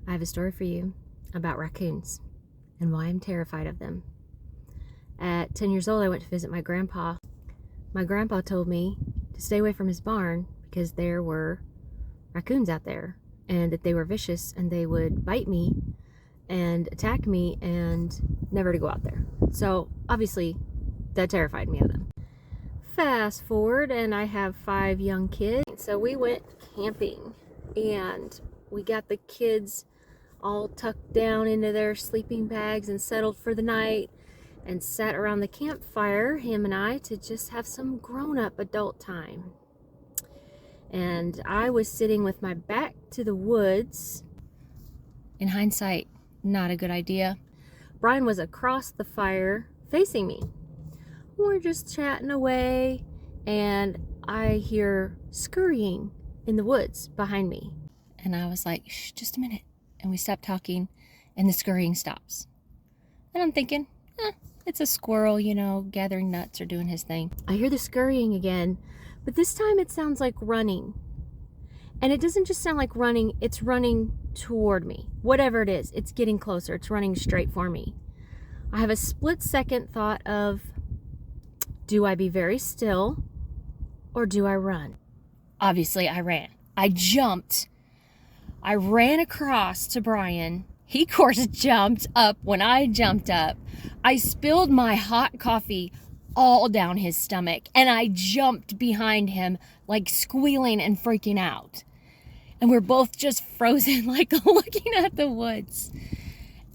I have a story for you about raccoons and why I'm terrified of them. At 10 years old, I went to visit my grandpa. My grandpa told me to stay away from his barn because there were raccoons out there and that they were vicious and they would bite me and attack me and never to go out there. So obviously that terrified me of them. Fast forward and I have 5 young kids. So we went camping and we got the kids all tucked down into their sleeping bags and settled for the night and sat around the campfire, him and I, to just have some grown-up adult time. And I was sitting with my back to the woods. In hindsight, not a good idea. Brian was across the fire facing me. We're just chatting away and I hear scurrying in the woods behind me. And I was like, shh, just a minute. And we stopped talking and the scurrying stops. And I'm thinking, it's a squirrel, gathering nuts or doing his thing. I hear the scurrying again, but this time it sounds like running. And it doesn't just sound like running, it's running toward me. Whatever it is, it's getting closer. It's running straight for me. I have a split second thought of, do I be very still or do I run? Obviously, I ran. I jumped. I ran across to Brian. He, of course, jumped up when I jumped up. I spilled my hot coffee all down his stomach, and I jumped behind him, like squealing and freaking out. And we're both just frozen, like looking at the woods.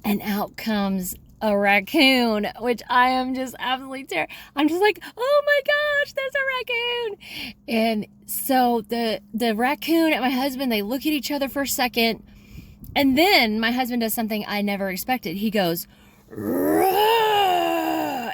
And out comes a raccoon, which I am just absolutely terrified. I'm just like, oh my gosh, there's a raccoon. And so the raccoon and my husband, they look at each other for a second. And then my husband does something I never expected. He goes, "Rah!"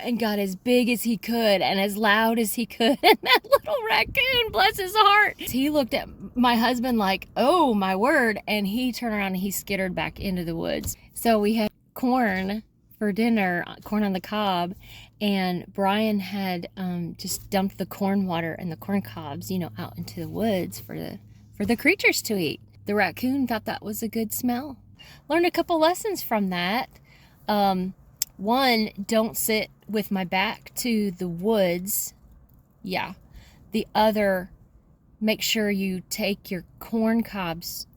and got as big as he could and as loud as he could. And that little raccoon, bless his heart, he looked at my husband like, oh my word. And he turned around and he skittered back into the woods. So we had corn for dinner, corn on the cob. And Brian had just dumped the corn water and the corn cobs, out into the woods for the creatures to eat. The raccoon thought that was a good smell. Learned a couple lessons from that. One, don't sit with my back to the woods. Yeah. The other, make sure you take your corn cobs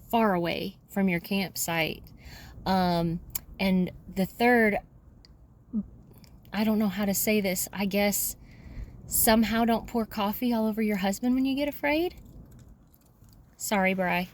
far away from your campsite. And the third, I don't know how to say this. I guess somehow don't pour coffee all over your husband when you get afraid. Sorry, Bri.